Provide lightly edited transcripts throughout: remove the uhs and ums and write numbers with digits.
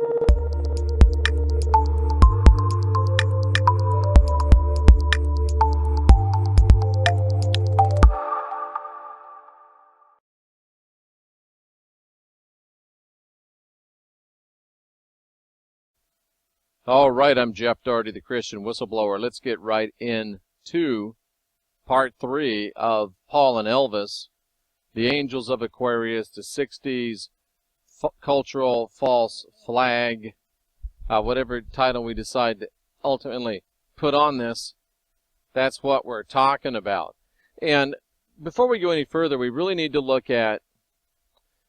All right, I'm Jeff Daugherty, the Christian Whistleblower. Let's get right into part 3 of Paul and Elvis, the Angels of Aquarius, the 60s cultural false flag, whatever title we decide to ultimately put on this, that's what we're talking about. And before we go any further, we really need to look at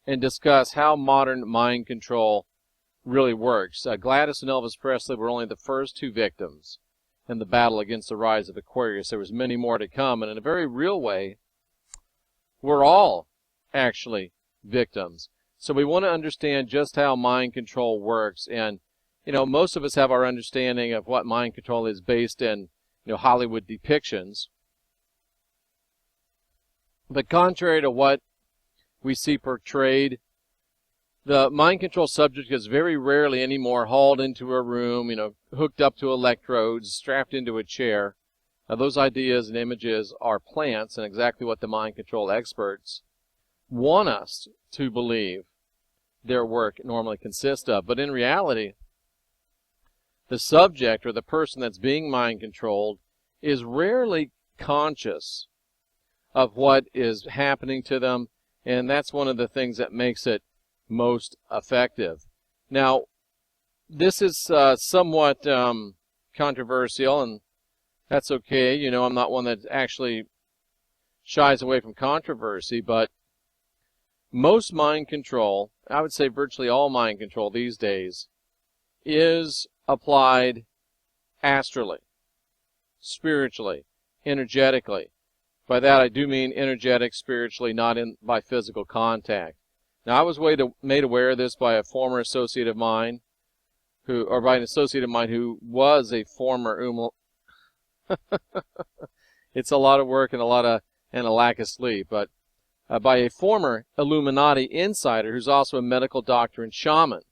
and discuss how modern mind control really works. Gladys and Elvis Presley were only the first 2 victims in the battle against the rise of Aquarius. There was many more to come, and in a very real way, we're all actually victims. So we want to understand just how mind control works, and most of us have our understanding of what mind control is based in Hollywood depictions. But contrary to what we see portrayed, the mind control subject is very rarely anymore hauled into a room, hooked up to electrodes, strapped into a chair. Now, those ideas and images are plants, and exactly what the mind control experts want us to believe their work normally consists of. But in reality, the subject or the person that's being mind controlled is rarely conscious of what is happening to them, and that's one of the things that makes it most effective. Now, this is somewhat controversial, and that's okay. I'm not one that actually shies away from controversy, but most mind control, I would say virtually all mind control these days, is applied astrally, spiritually, energetically. By that I do mean energetic, spiritually, not by physical contact. Now, I was made aware of this by a former associate of mine, who was a former it's a lot of work and a lack of sleep, but by a former Illuminati insider who's also a medical doctor and shaman.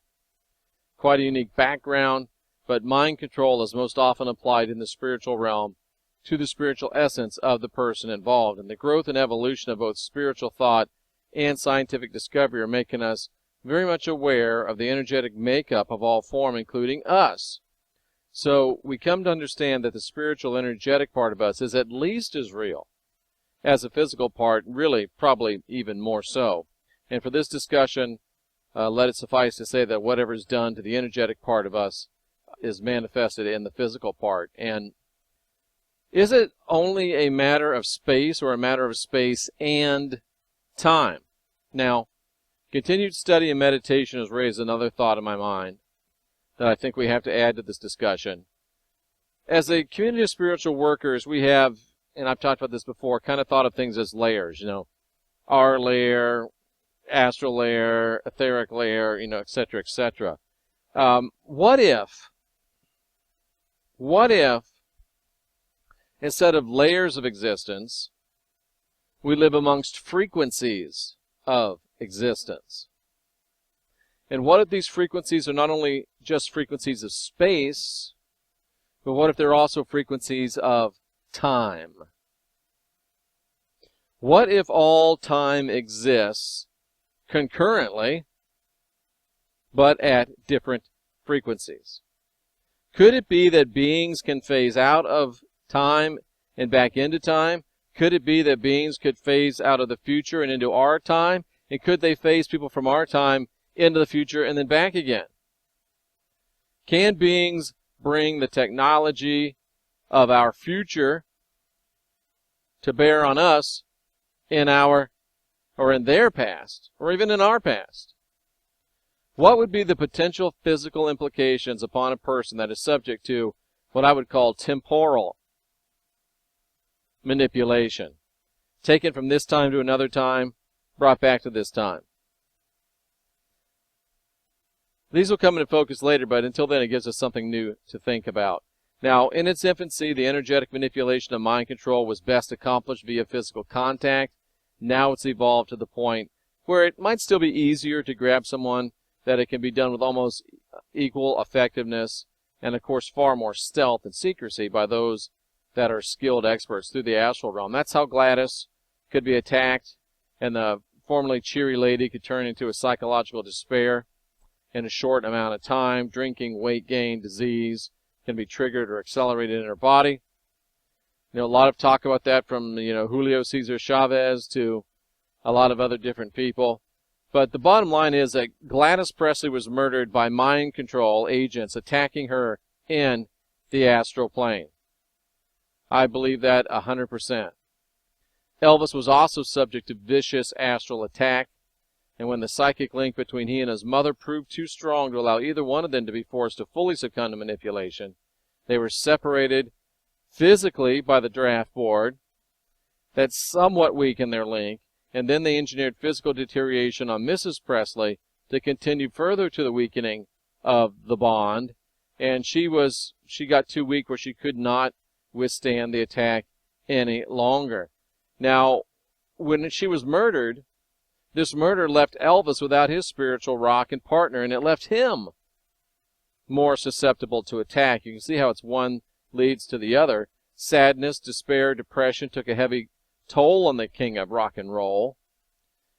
Quite a unique background, but mind control is most often applied in the spiritual realm to the spiritual essence of the person involved, and the growth and evolution of both spiritual thought and scientific discovery are making us very much aware of the energetic makeup of all form, including us. So we come to understand that the spiritual energetic part of us is at least as real as the physical part, really probably even more so. And for this discussion, let it suffice to say that whatever is done to the energetic part of us is manifested in the physical part. And is it only a matter of space, or a matter of space and time? Now, continued study and meditation has raised another thought in my mind that I think we have to add to this discussion. As a community of spiritual workers, we have, and I've talked about this before, kind of thought of things as layers, our layer, astral layer, etheric layer, etc., etc. What if, instead of layers of existence, we live amongst frequencies of existence? And what if these frequencies are not only just frequencies of space, but what if they're also frequencies of time? What if all time exists concurrently, but at different frequencies? Could it be that beings can phase out of time and back into time? Could it be that beings could phase out of the future and into our time? And could they phase people from our time into the future and then back again? Can beings bring the technology of our future to bear on us in their past, or even in our past? What would be the potential physical implications upon a person that is subject to what I would call temporal manipulation? Taken from this time to another time, brought back to this time. These will come into focus later, but until then it gives us something new to think about. Now, in its infancy, the energetic manipulation of mind control was best accomplished via physical contact. Now it's evolved to the point where it might still be easier to grab someone, that it can be done with almost equal effectiveness and, of course, far more stealth and secrecy by those that are skilled experts through the astral realm. That's how Gladys could be attacked, and the formerly cheery lady could turn into a psychological despair in a short amount of time. Drinking, weight gain, disease can be triggered or accelerated in her body. A lot of talk about that from, Julio Cesar Chavez to a lot of other different people. But the bottom line is that Gladys Presley was murdered by mind control agents attacking her in the astral plane. I believe that 100%. Elvis was also subject to vicious astral attack, and when the psychic link between he and his mother proved too strong to allow either one of them to be forced to fully succumb to manipulation, they were separated physically by the draft board that somewhat weakened their link, and then they engineered physical deterioration on Mrs. Presley to continue further to the weakening of the bond, and she got too weak where she could not withstand the attack any longer. Now, when she was murdered, this murder left Elvis without his spiritual rock and partner, and it left him more susceptible to attack. You can see how it's one leads to the other. Sadness, despair, depression took a heavy toll on the king of rock and roll.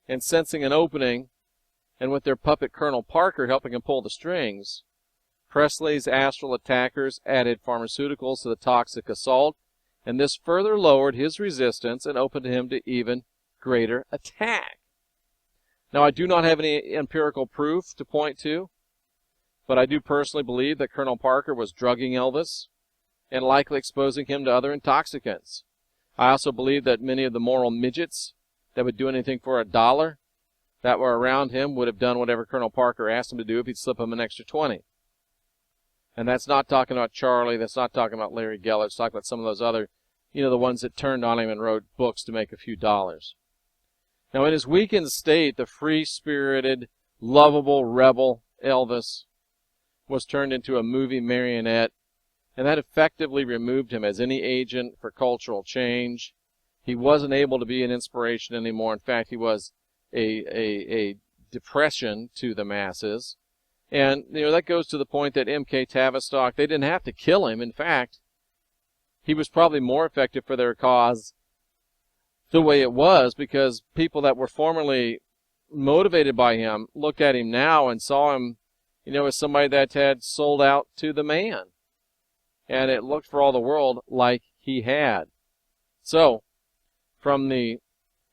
And sensing an opening, and with their puppet Colonel Parker helping him pull the strings, Presley's astral attackers added pharmaceuticals to the toxic assault, and this further lowered his resistance and opened him to even greater attack. Now, I do not have any empirical proof to point to, but I do personally believe that Colonel Parker was drugging Elvis and likely exposing him to other intoxicants. I also believe that many of the moral midgets that would do anything for $1 that were around him would have done whatever Colonel Parker asked him to do if he'd slip him an extra 20. And that's not talking about Charlie, that's not talking about Larry Geller, it's talking about some of those other, the ones that turned on him and wrote books to make a few dollars. Now, in his weakened state, the free-spirited, lovable rebel Elvis was turned into a movie marionette, and that effectively removed him as any agent for cultural change. He wasn't able to be an inspiration anymore. In fact, he was a depression to the masses. And, that goes to the point that MK Tavistock, they didn't have to kill him. In fact, he was probably more effective for their cause the way it was, because people that were formerly motivated by him looked at him now and saw him, as somebody that had sold out to the man. And it looked for all the world like he had. So, from the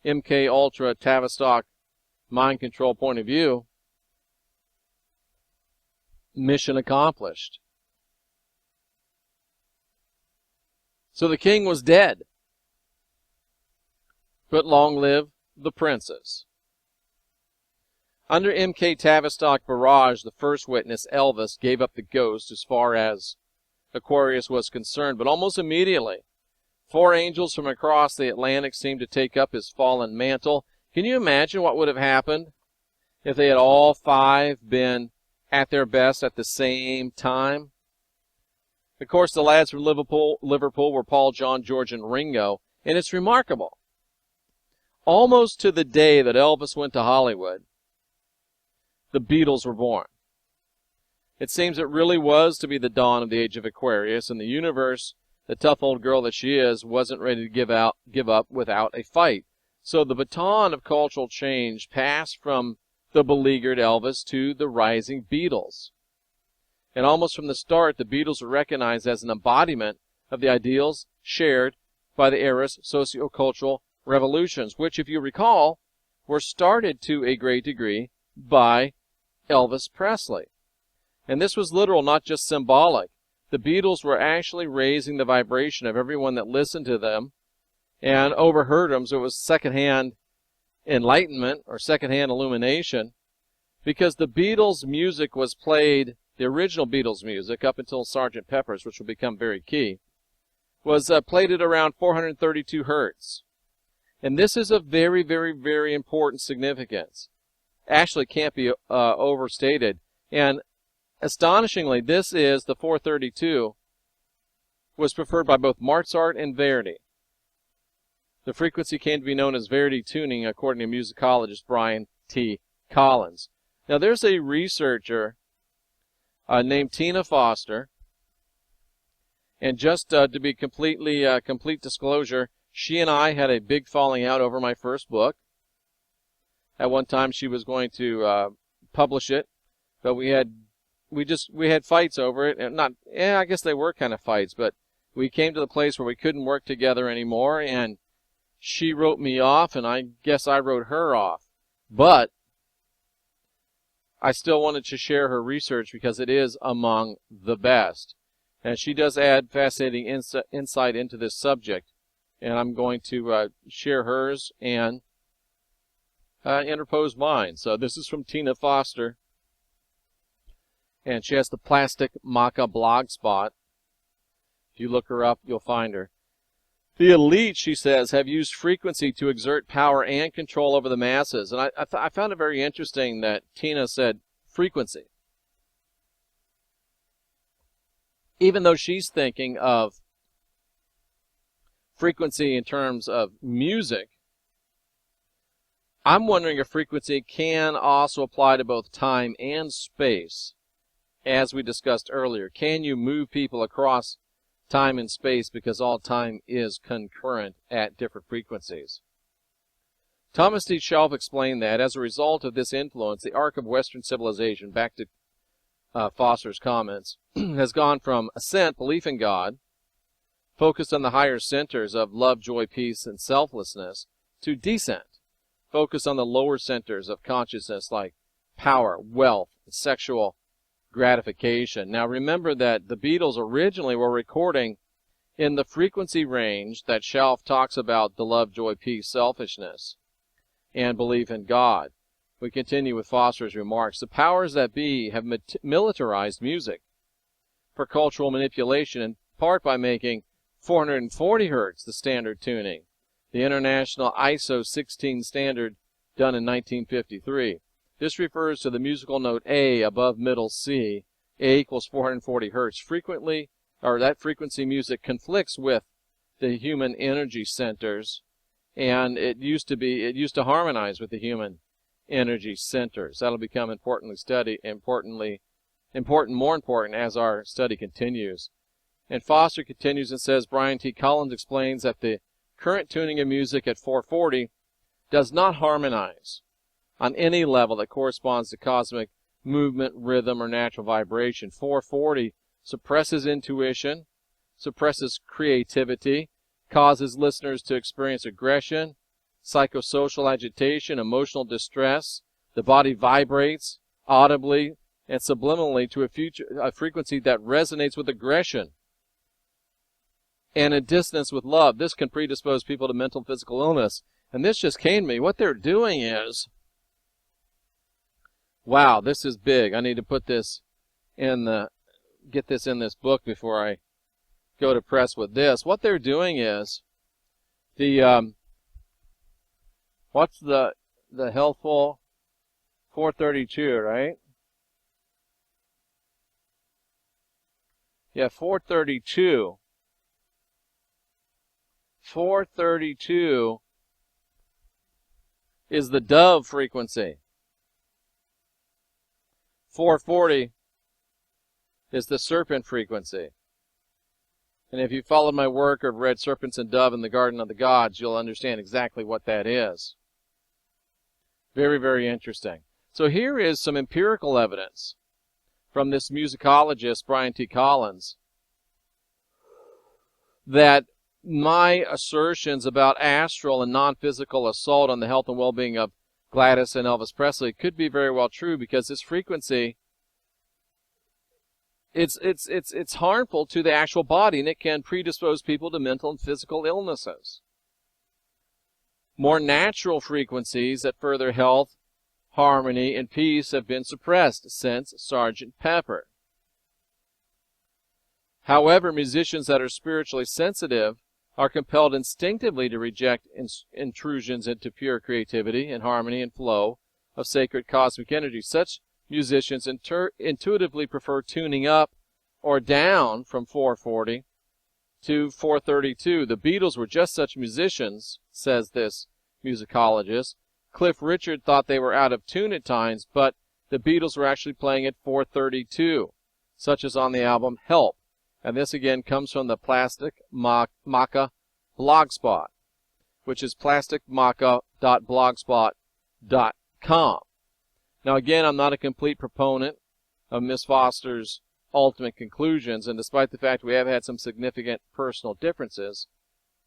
MKUltra Tavistock mind control point of view, mission accomplished. So the king was dead. But long live the princess. Under MK Tavistock barrage, the first witness, Elvis, gave up the ghost as far as Aquarius was concerned, but almost immediately, 4 angels from across the Atlantic seemed to take up his fallen mantle. Can you imagine what would have happened if they had all 5 been at their best at the same time? Of course, the lads from Liverpool were Paul, John, George, and Ringo, and it's remarkable. Almost to the day that Elvis went to Hollywood, the Beatles were born. It seems it really was to be the dawn of the age of Aquarius, and the universe, the tough old girl that she is, wasn't ready to give up without a fight. So the baton of cultural change passed from the beleaguered Elvis to the rising Beatles. And almost from the start, the Beatles were recognized as an embodiment of the ideals shared by the era's socio-cultural revolutions, which, if you recall, were started to a great degree by Elvis Presley. And this was literal, not just symbolic. The Beatles were actually raising the vibration of everyone that listened to them and overheard them, so it was secondhand enlightenment or secondhand illumination, because the Beatles' music was played, the original Beatles music, up until Sgt. Pepper's, which will become very key, was played at around 432 hertz. And this is of very, very, very important significance. Actually can't be overstated. And astonishingly, this is, the 432, was preferred by both Mozart and Verdi. The frequency came to be known as Verdi tuning, according to musicologist Brian T. Collins. Now, there's a researcher named Tina Foster. And just to be complete disclosure, she and I had a big falling out over my first book. At one time, she was going to publish it, but we had fights over it, and I guess they were kind of fights, but we came to the place where we couldn't work together anymore, and she wrote me off, and I guess I wrote her off. But I still wanted to share her research because it is among the best. And she does add fascinating insight into this subject. And I'm going to share hers and interpose mine. So this is from Tina Foster. And she has the Plastic Maca blogspot. If you look her up, you'll find her. The elite, she says, have used frequency to exert power and control over the masses. And I found it very interesting that Tina said frequency. Even though she's thinking of frequency in terms of music, I'm wondering if frequency can also apply to both time and space, as we discussed earlier. Can you move people across time and space because all time is concurrent at different frequencies? Thomas D. Shelf explained that as a result of this influence, the arc of Western civilization, back to Foster's comments, has gone from ascent, belief in God, focused on the higher centers of love, joy, peace, and selflessness, to descent, focused on the lower centers of consciousness like power, wealth, and sexual gratification. Now remember that the Beatles originally were recording in the frequency range that Shelf talks about, the love, joy, peace, selfishness, and belief in God. We continue with Foster's remarks. The powers that be have militarized music for cultural manipulation, in part by making 440 hertz the standard tuning, the international ISO 16 standard done in 1953. This refers to the musical note A above middle C. A equals 440 hertz. Frequently, or that frequency music conflicts with the human energy centers, and it used to harmonize with the human energy centers. That'll become more important as our study continues. And Foster continues and says, Brian T. Collins explains that the current tuning of music at 440 does not harmonize on any level that corresponds to cosmic movement, rhythm, or natural vibration. 440 suppresses intuition, suppresses creativity, causes listeners to experience aggression, psychosocial agitation, emotional distress. The body vibrates audibly and subliminally to a frequency that resonates with aggression and a dissonance with love. This can predispose people to mental and physical illness. And this just came to me. What they're doing is, wow, this is big. I need to put this get this in this book before I go to press with this. What they're doing is what's the healthful 432, right? Yeah, 432. 432 is the dove frequency. 440 is the serpent frequency. And if you followed my work or read Serpents and Dove in the Garden of the Gods, you'll understand exactly what that is. Very, very interesting. So here is some empirical evidence from this musicologist, Brian T. Collins, that my assertions about astral and non-physical assault on the health and well-being of Gladys and Elvis Presley could be very well true, because this frequency, it's harmful to the actual body, and it can predispose people to mental and physical illnesses. More natural frequencies that further health, harmony, and peace have been suppressed since Sgt. Pepper. However, musicians that are spiritually sensitive are compelled instinctively to reject intrusions into pure creativity and harmony and flow of sacred cosmic energy. Such musicians intuitively prefer tuning up or down from 440 to 432. The Beatles were just such musicians, says this musicologist. Cliff Richard thought they were out of tune at times, but the Beatles were actually playing at 432. such as on the album Help. And this again comes from the Plastic Maca blogspot, which is plasticmaca.blogspot.com. Now again, I'm not a complete proponent of Miss Foster's ultimate conclusions, and despite the fact we have had some significant personal differences,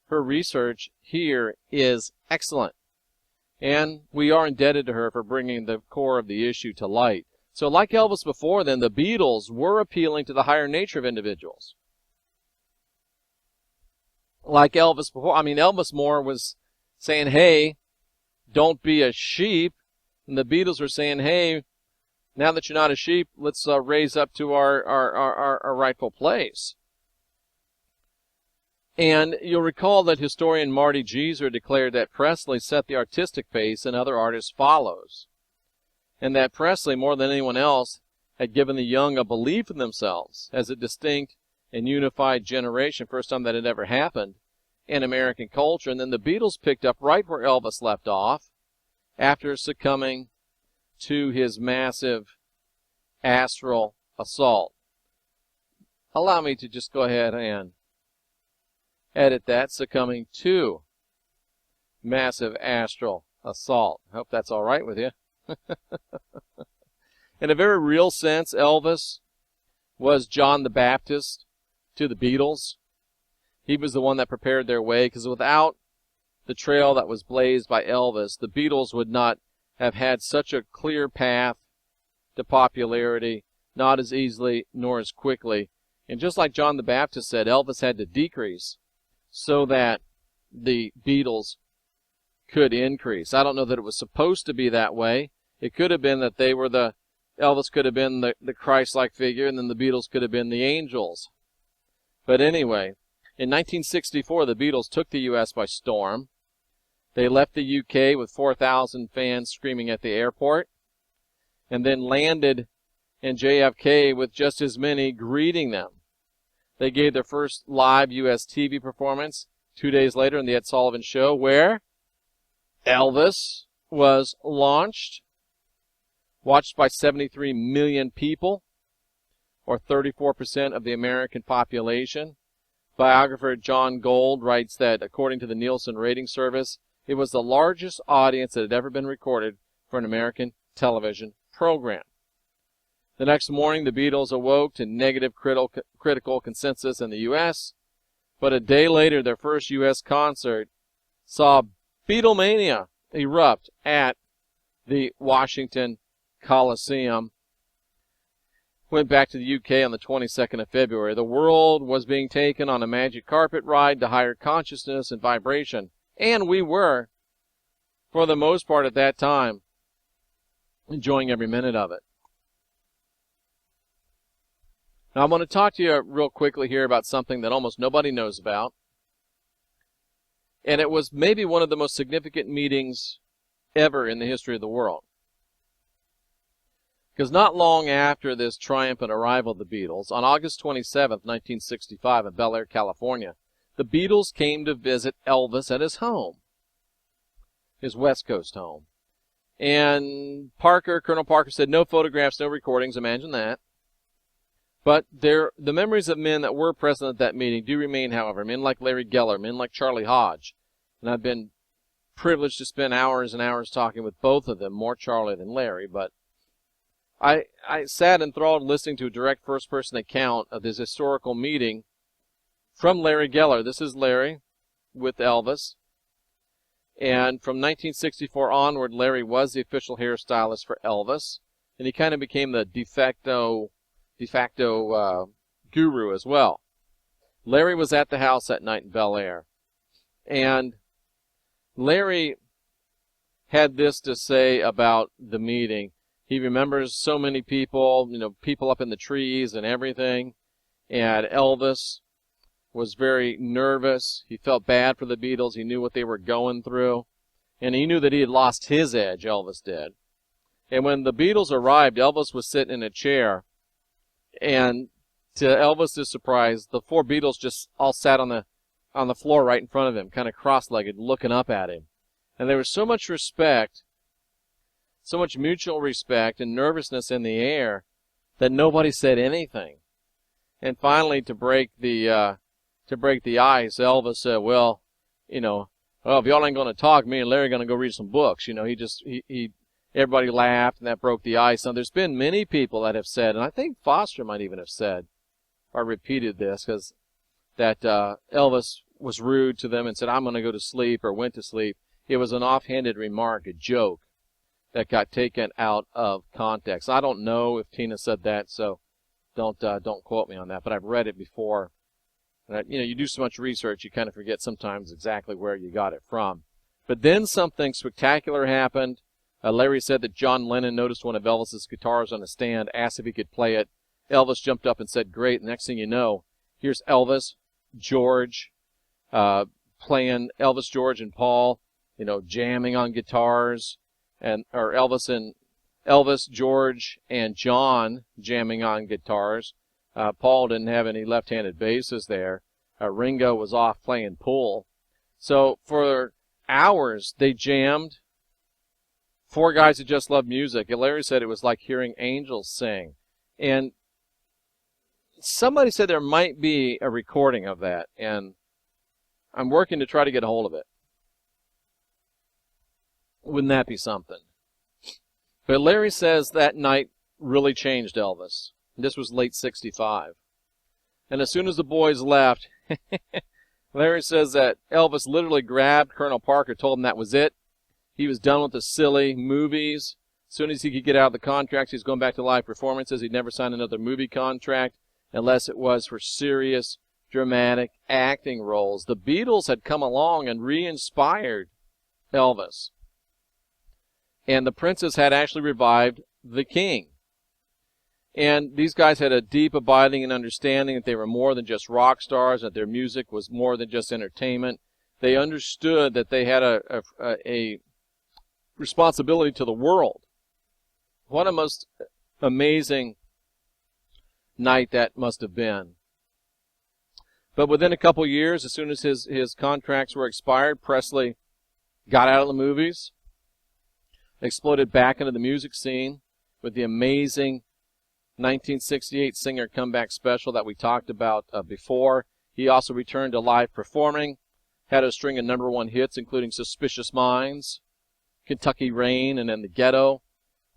her research here is excellent. And we are indebted to her for bringing the core of the issue to light. So like Elvis before then, the Beatles were appealing to the higher nature of individuals. Like Elvis before, Elvis more was saying, hey, don't be a sheep. And the Beatles were saying, hey, now that you're not a sheep, let's raise up to our rightful place. And you'll recall that historian Marty Jeser declared that Presley set the artistic pace and other artists follows. And that Presley, more than anyone else, had given the young a belief in themselves as a distinct and unified generation, first time that had ever happened in American culture. And then the Beatles picked up right where Elvis left off after succumbing to his massive astral assault. Allow me to just go ahead and edit that, succumbing to massive astral assault. I hope that's all right with you. In a very real sense, Elvis was John the Baptist to the Beatles. He was the one that prepared their way, because without the trail that was blazed by Elvis, the Beatles would not have had such a clear path to popularity, not as easily nor as quickly. And just like John the Baptist said, Elvis had to decrease so that the Beatles could increase. I don't know that it was supposed to be that way. It could have been that they were Elvis could have been the Christ-like figure, and then the Beatles could have been the angels. But anyway, in 1964, the Beatles took the U.S. by storm. They left the UK with 4,000 fans screaming at the airport, and then landed in JFK with just as many greeting them. They gave their first live U.S. TV performance 2 days later in the Ed Sullivan Show, where Elvis was launched, watched by 73 million people, or 34% of the American population. Biographer John Gold writes that, according to the Nielsen rating service, it was the largest audience that had ever been recorded for an American television program. The next morning, the Beatles awoke to negative critical consensus in the U.S., but a day later, their first U.S. concert saw Beatlemania erupt at the Washington Coliseum. Went back to the UK on the 22nd of February. The world was being taken on a magic carpet ride to higher consciousness and vibration. And we were, for the most part at that time, enjoying every minute of it. Now, I want to talk to you real quickly here about something that almost nobody knows about. And it was maybe one of the most significant meetings ever in the history of the world. Because not long after this triumphant arrival of the Beatles, on August 27th, 1965, in Bel Air, California, the Beatles came to visit Elvis at his home, his West Coast home. And Colonel Parker said, no photographs, no recordings, imagine that. But the memories of men that were present at that meeting do remain, however. Men like Larry Geller, men like Charlie Hodge. And I've been privileged to spend hours and hours talking with both of them, more Charlie than Larry. But I sat enthralled listening to a direct first-person account of this historical meeting from Larry Geller. This is Larry with Elvis. And from 1964 onward, Larry was the official hairstylist for Elvis. And he kind of became the de facto guru as well. Larry was at the house that night in Bel Air. And Larry had this to say about the meeting. He remembers so many people, people up in the trees and everything. And Elvis was very nervous. He felt bad for the Beatles. He knew what they were going through. And he knew that he had lost his edge, Elvis did. And when the Beatles arrived, Elvis was sitting in a chair. And to Elvis's surprise, the four Beatles just all sat on the floor right in front of him, kind of cross-legged, looking up at him. And there was so much respect, so much mutual respect and nervousness in the air that nobody said anything. And finally, to break the ice, Elvis said, "Well, if y'all ain't going to talk, me and Larry are going to go read some books." Everybody laughed, and that broke the ice. Now, there's been many people that have said, and I think Foster might even have said, or repeated this, because that Elvis was rude to them and said, "I'm going to go to sleep," or went to sleep. It was an offhanded remark, a joke that got taken out of context. I don't know if Tina said that, so don't quote me on that, but I've read it before. And you do so much research, you kind of forget sometimes exactly where you got it from. But then something spectacular happened. Larry said that John Lennon noticed one of Elvis's guitars on a stand, asked if he could play it. Elvis jumped up and said, "Great." The next thing you know, here's Elvis, George, playing Elvis, George, and Paul, jamming on guitars, or Elvis, George, and John jamming on guitars. Paul didn't have any left-handed basses there. Ringo was off playing pool. So for hours, they jammed. Four guys who just loved music. And Larry said it was like hearing angels sing. And somebody said there might be a recording of that, and I'm working to try to get a hold of it. Wouldn't that be something? But Larry says that night really changed Elvis. This was late 65. And as soon as the boys left, Larry says that Elvis literally grabbed Colonel Parker, told him that was it. He was done with the silly movies. As soon as he could get out of the contracts, he's going back to live performances. He'd never sign another movie contract unless it was for serious, dramatic acting roles. The Beatles had come along and re-inspired Elvis. And the Princes had actually revived the King. And these guys had a deep abiding and understanding that they were more than just rock stars, that their music was more than just entertainment. They understood that they had a responsibility to the world. What a most amazing night that must have been. But within a couple years, as soon as his contracts were expired, Presley got out of the movies, exploded back into the music scene with the amazing 1968 Singer Comeback Special that we talked about before. He also returned to live performing, had a string of #1 hits, including Suspicious Minds, Kentucky Rain, and then The Ghetto.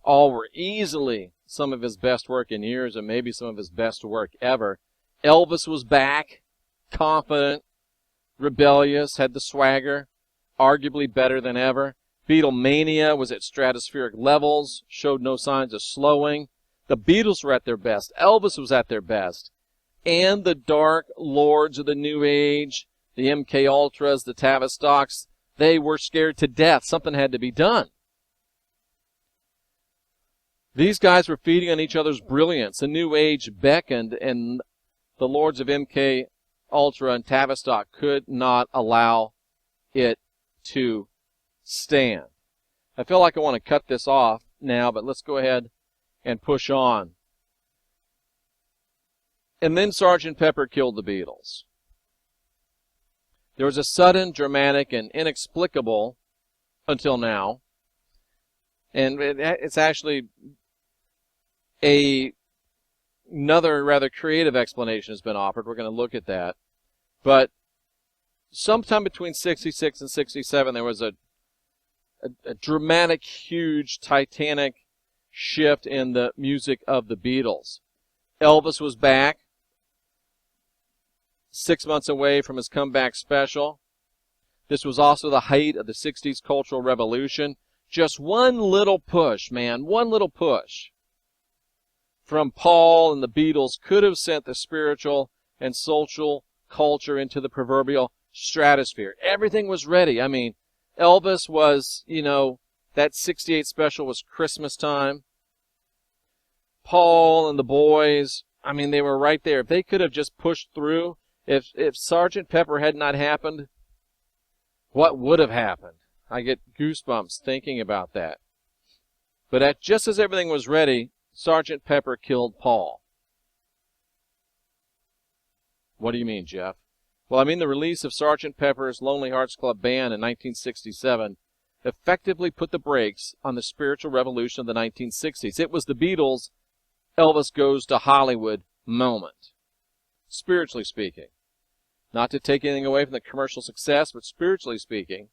All were easily some of his best work in years, and maybe some of his best work ever. Elvis was back, confident, rebellious, had the swagger, arguably better than ever. Beatlemania was at stratospheric levels, showed no signs of slowing. The Beatles were at their best. Elvis was at their best. And the dark lords of the New Age, the MKUltras, the Tavistocks, they were scared to death. Something had to be done. These guys were feeding on each other's brilliance. The New Age beckoned, and the lords of MKUltra and Tavistock could not allow it to stand. I feel like I want to cut this off now, but let's go ahead and push on. And then Sgt. Pepper killed the Beatles. There was a sudden, dramatic, and inexplicable, until now, and it's actually another rather creative explanation has been offered. We're going to look at that. But sometime between 66 and 67, there was a dramatic, huge, titanic shift in the music of the Beatles. Elvis was back, 6 months away from his comeback special. This was also the height of the 60s cultural revolution. Just one little push, man, one little push from Paul and the Beatles could have sent the spiritual and social culture into the proverbial stratosphere. Everything was ready. I mean, Elvis was, that 68 special was Christmas time. Paul and the boys, they were right there. If they could have just pushed through, if Sgt. Pepper had not happened, what would have happened? I get goosebumps thinking about that. But just as everything was ready, Sgt. Pepper killed Paul. What do you mean, Jeff? Well, the release of Sgt. Pepper's Lonely Hearts Club Band in 1967 effectively put the brakes on the spiritual revolution of the 1960s. It was the Beatles' Elvis Goes to Hollywood moment. spiritually speaking. Not to take anything away from the commercial success, but spiritually speaking,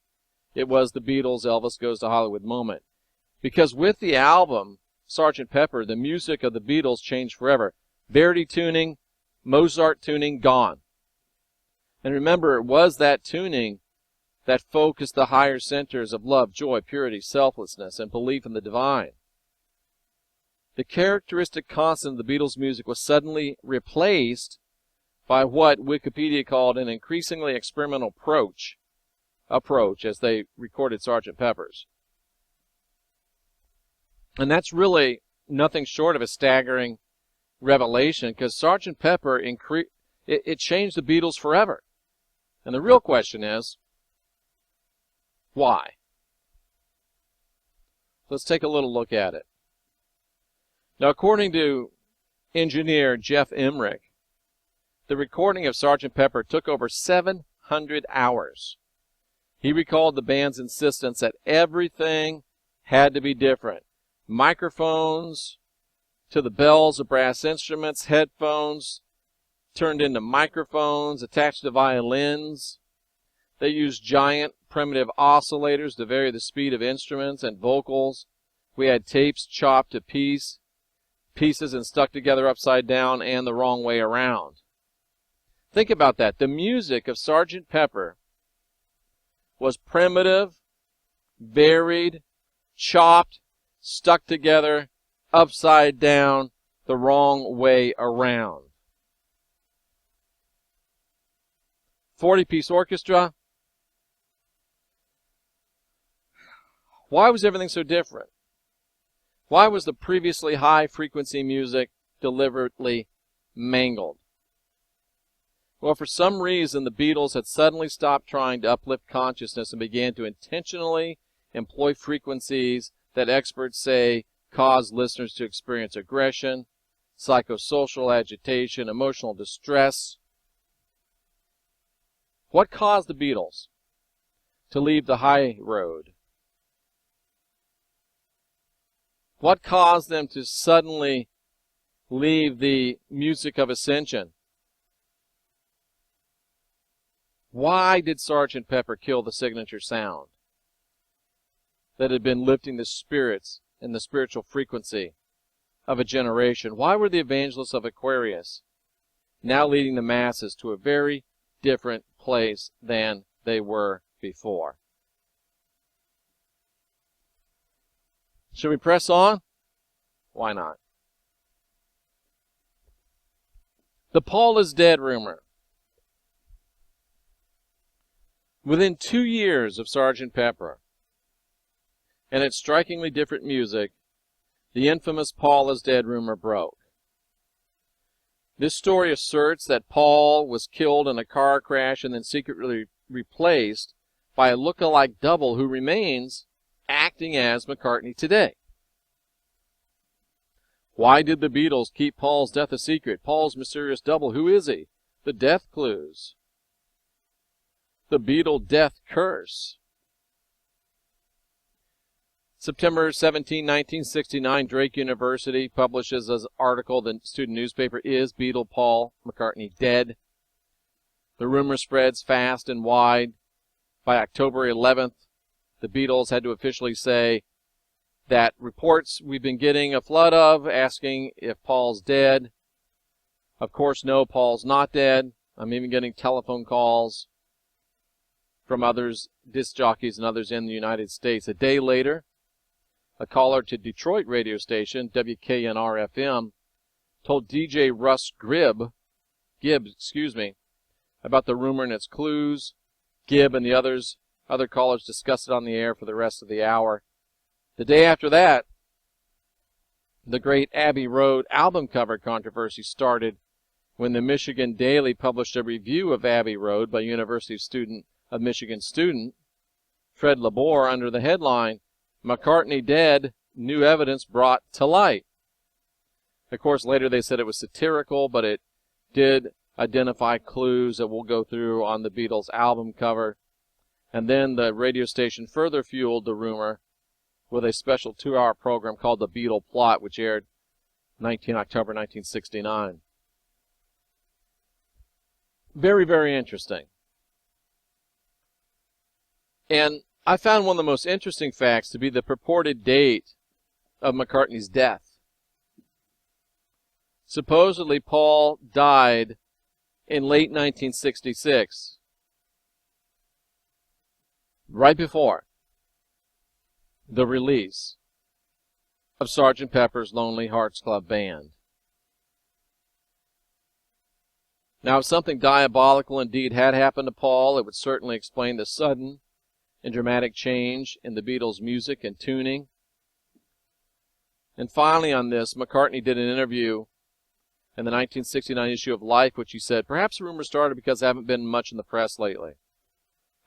it was the Beatles' Elvis Goes to Hollywood moment. Because with the album, Sgt. Pepper, the music of the Beatles changed forever. Verdi tuning, Mozart tuning, gone. And remember, it was that tuning that focused the higher centers of love, joy, purity, selflessness, and belief in the divine. The characteristic constant of the Beatles' music was suddenly replaced by what Wikipedia called an increasingly experimental approach as they recorded Sgt. Pepper's. And that's really nothing short of a staggering revelation, because Sgt. Pepper it changed the Beatles forever. And the real question is, why? Let's take a little look at it. Now, according to engineer Jeff Emmerich, the recording of Sgt. Pepper took over 700 hours. He recalled the band's insistence that everything had to be different. Microphones to the bells of brass instruments, headphones turned into microphones attached to violins. They used giant primitive oscillators to vary the speed of instruments and vocals. We had tapes chopped to pieces and stuck together upside down and the wrong way around. Think about that. The music of Sgt. Pepper was primitive, varied, chopped, stuck together, upside down, the wrong way around. 40-piece orchestra. Why was everything so different? Why was the previously high-frequency music deliberately mangled? Well, for some reason, the Beatles had suddenly stopped trying to uplift consciousness and began to intentionally employ frequencies that experts say cause listeners to experience aggression, psychosocial agitation, emotional distress. What caused the Beatles to leave the high road? What caused them to suddenly leave the music of ascension? Why did Sgt. Pepper kill the signature sound that had been lifting the spirits and the spiritual frequency of a generation? Why were the evangelists of Aquarius now leading the masses to a very different place than they were before? Should we press on? Why not? The Paul is dead rumor. Within 2 years of Sgt. Pepper and its strikingly different music, the infamous Paul is dead rumor broke. This story asserts that Paul was killed in a car crash and then secretly replaced by a look-alike double who remains acting as McCartney today. Why did the Beatles keep Paul's death a secret? Paul's mysterious double, who is he? The death clues. The Beatle death curse. September 17, 1969, Drake University publishes an article, the student newspaper, Is Beatle Paul McCartney Dead? The rumor spreads fast and wide. By October 11th, the Beatles had to officially say that reports we've been getting a flood of asking if Paul's dead. Of course, no, Paul's not dead. I'm even getting telephone calls from others, disc jockeys and others in the United States. A day later, a caller to Detroit radio station, WKNR-FM, told DJ Russ Gibbs, about the rumor and its clues. Gibb and the other callers discussed it on the air for the rest of the hour. The day after that, the great Abbey Road album cover controversy started when the Michigan Daily published a review of Abbey Road by University of Michigan student Fred Labor under the headline, McCartney Dead, New Evidence Brought to Light. Of course, later they said it was satirical, but it did identify clues that we'll go through on the Beatles album cover. And then the radio station further fueled the rumor with a special 2-hour program called The Beatle Plot, which aired 19 October 1969. Very, very interesting. And I found one of the most interesting facts to be the purported date of McCartney's death. Supposedly, Paul died in late 1966, right before the release of Sgt. Pepper's Lonely Hearts Club Band. Now, if something diabolical indeed had happened to Paul, it would certainly explain the sudden and dramatic change in the Beatles' music and tuning. And finally on this, McCartney did an interview in the 1969 issue of Life, which he said, "Perhaps the rumor started because I haven't been much in the press lately.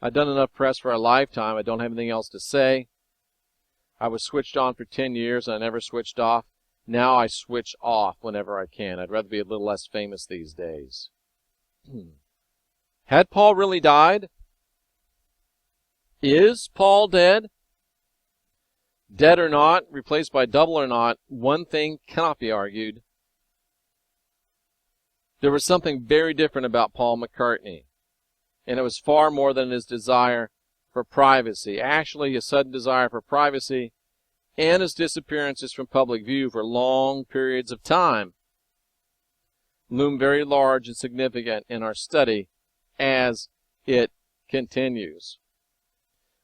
I've done enough press for a lifetime. I don't have anything else to say. I was switched on for 10 years and I never switched off. Now I switch off whenever I can. I'd rather be a little less famous these days." Had Paul really died? Is Paul dead? Dead or not, replaced by double or not, one thing cannot be argued. There was something very different about Paul McCartney, and it was far more than his desire for privacy. Actually, his sudden desire for privacy and his disappearances from public view for long periods of time loom very large and significant in our study as it continues.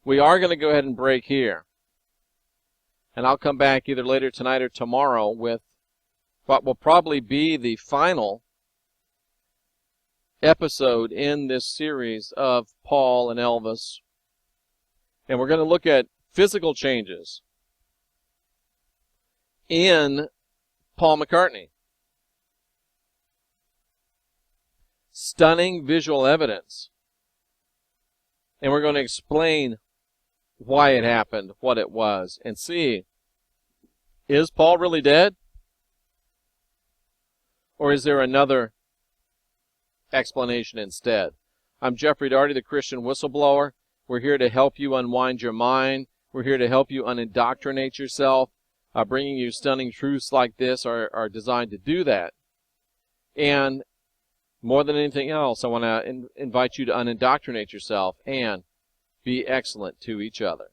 We are going to go ahead and break here, and I'll come back either later tonight or tomorrow with what will probably be the final episode in this series of Paul and Elvis. And we're going to look at physical changes in Paul McCartney. Stunning visual evidence. And we're going to explain why it happened, what it was, and see, is Paul really dead? Or is there another explanation instead? I'm Jeffrey Daugherty, the Christian Whistleblower. We're here to help you unwind your mind. We're here to help you unindoctrinate yourself. Bringing you stunning truths like this are designed to do that. And more than anything else, I want to invite you to unindoctrinate yourself and be excellent to each other.